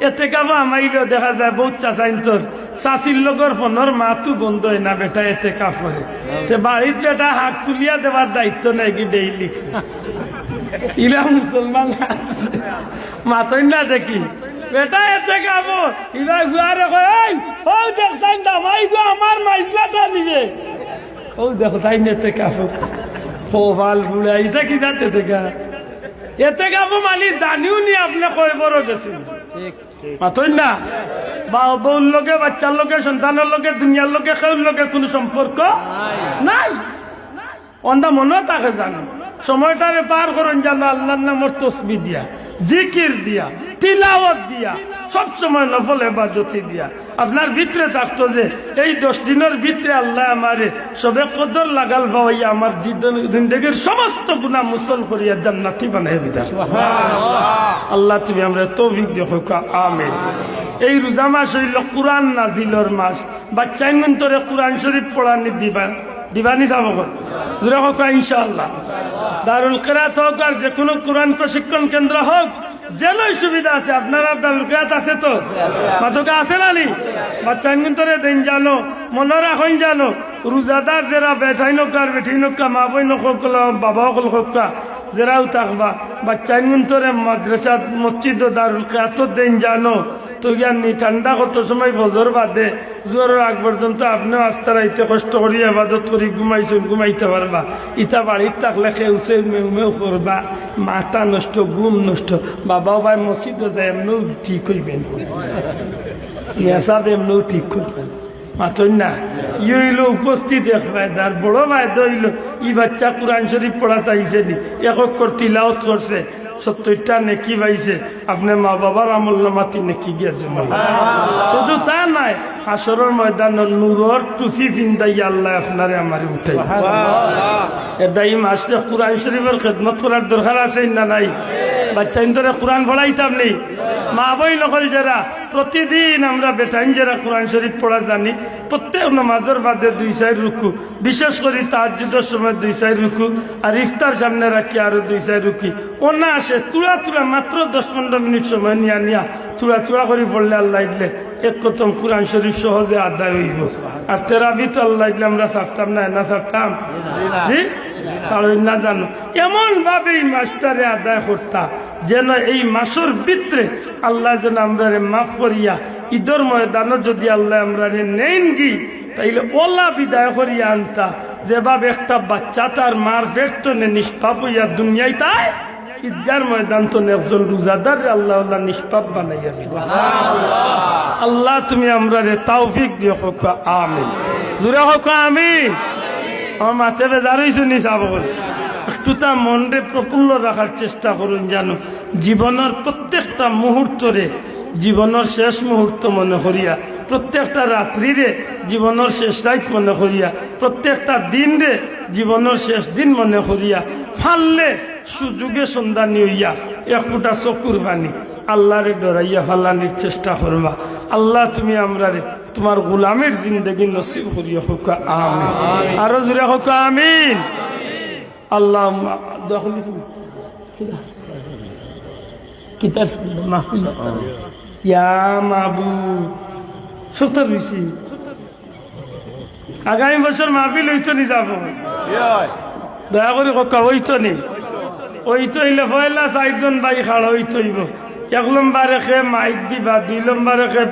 এতে কাবা আমাইলেও দেখা যায় বহুত চাচাইন তোর চাষির লগর ফোনের মাতু বন্ধ হয় না বেটা এতে কাপড়ে তে বাড়িতে বেটা হাত তুলিয়া দেওয়ার দায়িত্ব নেই কি ডেইলি ইরা মুসলমান আছে মাতই না দেখি বেটা এতে কাবো ইরা গুয়ারে কয় এই ও দেখ সাইন দাম আই গো আমার মাইজলাটা নিবে ও দেখো তাই এতে কাবো ফোবাল বুড়া এটা কি যাতে দেখা এতে কাবো মালি জানিও নি আপনি কয় বড় গেছেন ঠিক মাতই না বউর লোকে বাচ্চার লোকে সন্তানের লোকে দুনিয়ার লোকে কেউর লোকে কোনো সম্পর্ক নাই অন্ধা মনে তাকে জানো সময়টারে পার করেন জানো আল্লাহর নামের তসবিহ দিয়া জিকির দিয়া তিলাওয়াত দিয়া সব সময় নফল ইবাদতি দিয়া আপনার ভিতরে থাকতো যে এই 10 দিনের ভিতরে আল্লাহ আমারে সবে কদর লাগাল ভাইয়া আমার জিন্দেগির সমস্ত গুনাহ মুসল করিয়া জান্নাতি বানাই দিতা সুবহানাল্লাহ আল্লাহ তুমি আমরা তৌফিক দেখো আমিন এই রোজা মাস হইল কোরআন নাজিলের মাস বাচ্চাইন তোরে কোরআন শরীফ পড়ানি দিবানি যাবো জোরে হোক ইনশাআল্লাহ দারুল কিরাত হোক আর যে কোনো কোরআন প্রশিক্ষণ কেন্দ্র হোক যেনই সুবিধা আছে আপনারা দারুল কিরাত আছে তো মাতকা আছে নানি বাচ্চাইন তোরে দিন জানো মনে রাখুন জানো রোজাদার যারা বেঠাইন কার বেঠিন কা মা বই নক বাবা হল হোকা যারাও থাকবা বাচ্চাইন তোরে মাদ্রাসা মসজিদ দারুল কিরাত দিন জানো তো জ্ঞানী ঠান্ডা কত সময় বজর বাদে জোরের আগ পর্যন্ত আপনিও আস্তে রাইতে কষ্ট করি আবাদত করি ঘুমাইতে পারবা ইটা বাড়ির থাকলে খেউছে মেউ করবা মাথা নষ্ট ঘুম নষ্ট বাবাও ভাই মসজিদে যায় এমনিও ঠিক হইবেন মেসাব এমনিও ঠিক করবেন মাতই না ই হইল উপস্থিত এক ভাইদার বড় ভাইদ হইল ই বাচ্চা কোরআন শরীফ পড়াতে আইসে নি এক তিলাওয়াত করছে 70টা নেকি পাইছে আপনি মা বাবার আমল নামাতি নেকি গিয়ে জমা শুধু তা নাই হাসরের ময়দানের নূরের টুফি ফিন্দাই আল্লাহ আপনারে আমারে উঠাই এদাই মাসে কোরআন শরীফের খেদমত করার দরকার আছে না নাই বাচ্চা ইন্দরে কোরআন পড়াইতাম নেই মা বই নকল যারা প্রতিদিন আমরা বেটাইন যারা কোরআন শরীফ পড়া জানি প্রত্যেক নামাজের বাদে 2-4 রুকু বিশেষ করে তাহাজ্জুদের সময় 2-4 রুকু আর ইফতার সামনে রাখি আরো 2-4 রুকি ওনা আসে তুলা মাত্র 10-15 মিনিট সময় নিয়া তুলা করে পড়লে আল্লাহ দিলে এক কতম কোরআন শরীফ সহজে আদায় হইব আর তেরাবি তো আল্লাহ দিলে আমরা ছাড়তাম না ছাড়তাম জি কারণ না জানো এমন ভাবে এই মাসটারে আদায় করতাম যেন এই মাসের ভিতরে আল্লাহ যেন আমরা মাফ করিয়া ঈদের ময়দানে যদি আল্লাহ আমরা নেন গি তাইলে ওলা বিদায় করিয়া আনতা যেভাবে একটা বাচ্চা তার মার পেট নিষ্পাপ হইয়া দুনিয়ায় তাই ঈদগার ময়দান তো একজন রোজাদার আল্লাহ নিষ্পাপ বানাইয়া আল্লাহ তুমি আমরা তৌফিক দিও হোক আমিন জোরে হোক আমিন আমার মাথে বেজার হয়েছে নি চাব একটু তা মনরে প্রফুল্ল রাখার চেষ্টা করুন জানো জীবনের প্রত্যেকটা মুহূর্তরে জীবনের শেষ মুহূর্ত মনে করিয়া প্রত্যেকটা রাত্রিরে জীবনের শেষ রাত মনে করিয়া প্রত্যেকটা দিন রে জীবনের শেষ দিন মনে করিয়া ফাললে সুযোগে সন্ধানী হইয়া এক ফুটা চকুর পানি আল্লাহরে ডরাইয়া ফালানির চেষ্টা করবা আল্লাহ তুমি আমরা রে তোমার গোলামের জিন্দগি নসিব করিয়া হোক আমিন আরো জোরে হোক আমিন আল্লাহ দখলি কিতার মাহফিল ইয়া মাবুদ সত্তর বেশি আগামী বছর মাহফিল হইতো নি যাব দয়া করে কক্কা হইতো নি ওইতো হইলে পয়লা 4 জন ভাই খাড়া হইতইব 1 নম্বরে খে মাইক দিবা 2 নম্বরে খে